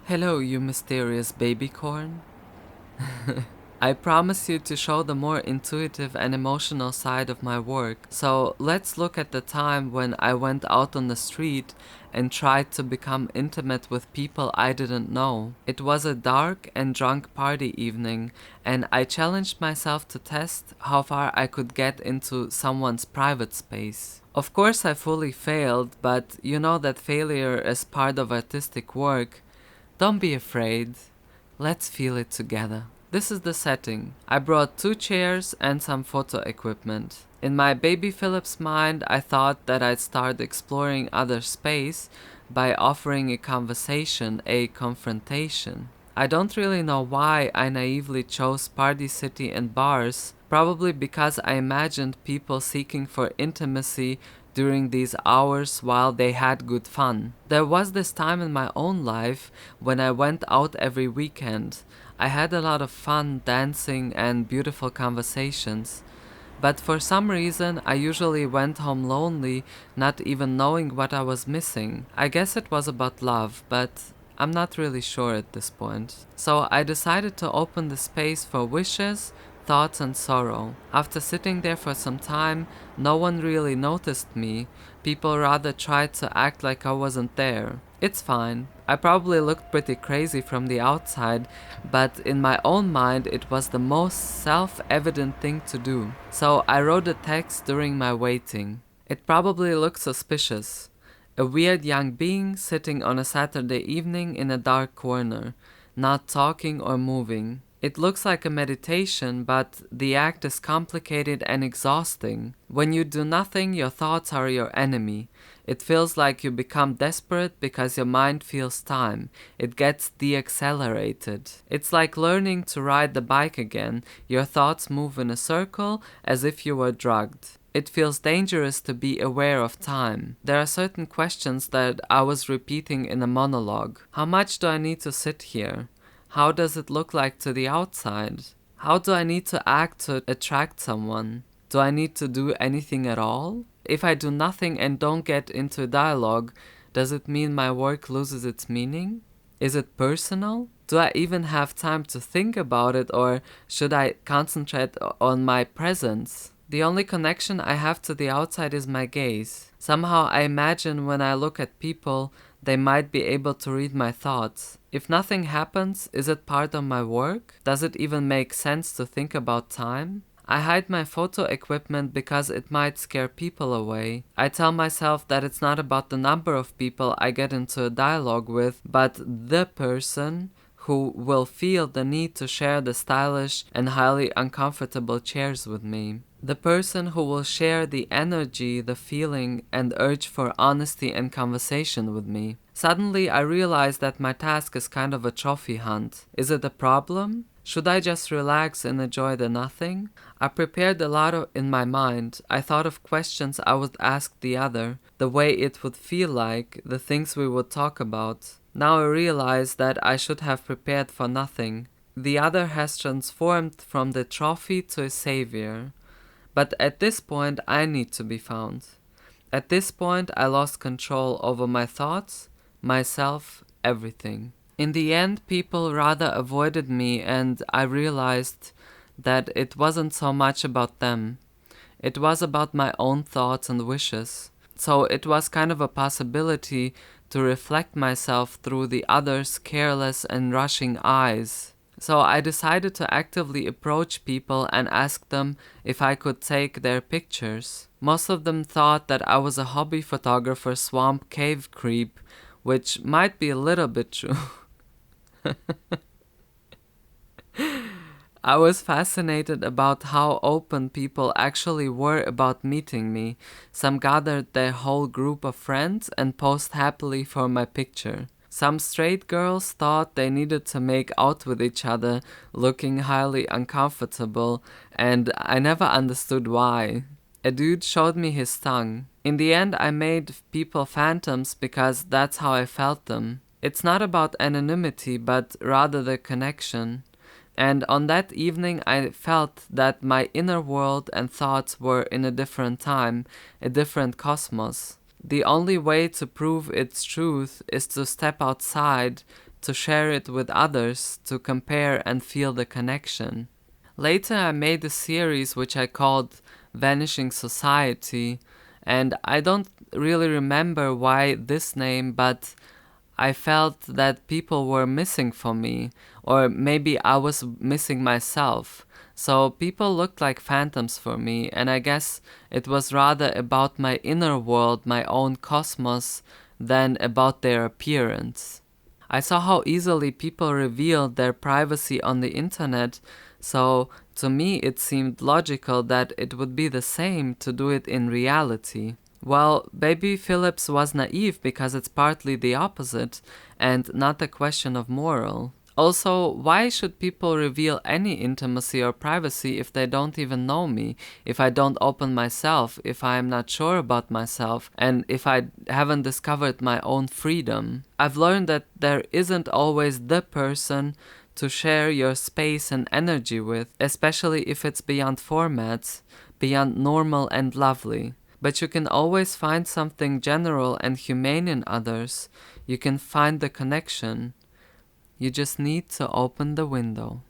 Hello, you mysterious baby corn. I promise you to show the more intuitive and emotional side of my work. So let's look at the time when I went out on the street and tried to become intimate with people I didn't know. It was a dark and drunk party evening, and I challenged myself to test how far I could get into someone's private space. Of course, I fully failed, but you know that failure is part of artistic work. Don't be afraid. Let's feel it together. This is the setting. I brought 2 chairs and some photo equipment. In my baby Filips mind, I thought that I'd start exploring other space by offering a conversation, a confrontation. I don't really know why I naively chose Party City and bars, probably because I imagined people seeking for intimacy during these hours while they had good fun. There was this time in my own life when I went out every weekend. I had a lot of fun dancing and beautiful conversations. But for some reason, I usually went home lonely, not even knowing what I was missing. I guess it was about love, but I'm not really sure at this point. So I decided to open the space for wishes, thoughts, and sorrow. After sitting there for some time, no one really noticed me. People rather tried to act like I wasn't there. It's fine. I probably looked pretty crazy from the outside, but in my own mind it was the most self-evident thing to do. So I wrote a text during my waiting. It probably looked suspicious. A weird young being sitting on a Saturday evening in a dark corner, not talking or moving. It looks like a meditation, but the act is complicated and exhausting. When you do nothing, your thoughts are your enemy. It feels like you become desperate because your mind feels time. It gets deaccelerated. It's like learning to ride the bike again. Your thoughts move in a circle as if you were drugged. It feels dangerous to be aware of time. There are certain questions that I was repeating in a monologue. How much do I need to sit here? How does it look like to the outside? How do I need to act to attract someone? Do I need to do anything at all? If I do nothing and don't get into a dialogue, does it mean my work loses its meaning? Is it personal? Do I even have time to think about it, or should I concentrate on my presence? The only connection I have to the outside is my gaze. Somehow I imagine when I look at people, they might be able to read my thoughts. If nothing happens, is it part of my work? Does it even make sense to think about time? I hide my photo equipment because it might scare people away. I tell myself that it's not about the number of people I get into a dialogue with, but the person who will feel the need to share the stylish and highly uncomfortable chairs with me. The person who will share the energy, the feeling, and urge for honesty and conversation with me. Suddenly, I realize that my task is kind of a trophy hunt. Is it a problem? Should I just relax and enjoy the nothing? I prepared a lot in my mind. I thought of questions I would ask the other, the way it would feel like, the things we would talk about. Now I realize that I should have prepared for nothing. The other has transformed from the trophy to a savior. But at this point, I need to be found. At this point, I lost control over my thoughts, myself, everything. In the end, people rather avoided me, and I realized that it wasn't so much about them. It was about my own thoughts and wishes. So it was kind of a possibility to reflect myself through the others' careless and rushing eyes. So I decided to actively approach people and ask them if I could take their pictures. Most of them thought that I was a hobby photographer swamp cave creep, which might be a little bit true. I was fascinated about how open people actually were about meeting me. Some gathered their whole group of friends and posed happily for my picture. Some straight girls thought they needed to make out with each other, looking highly uncomfortable, and I never understood why. A dude showed me his tongue. In the end, I made people phantoms because that's how I felt them. It's not about anonymity, but rather the connection. And on that evening, I felt that my inner world and thoughts were in a different time, a different cosmos. The only way to prove its truth is to step outside, to share it with others, to compare and feel the connection. Later, I made a series which I called Vanishing Society, and I don't really remember why this name, but I felt that people were missing for me, or maybe I was missing myself. So people looked like phantoms for me, and I guess it was rather about my inner world, my own cosmos, than about their appearance. I saw how easily people revealed their privacy on the internet, so to me it seemed logical that it would be the same to do it in reality. Well, baby Filips was naive because it's partly the opposite, and not a question of moral. Also, why should people reveal any intimacy or privacy if they don't even know me, if I don't open myself, if I am not sure about myself, and if I haven't discovered my own freedom? I've learned that there isn't always the person to share your space and energy with, especially if it's beyond formats, beyond normal and lovely. But you can always find something general and humane in others. You can find the connection. You just need to open the window.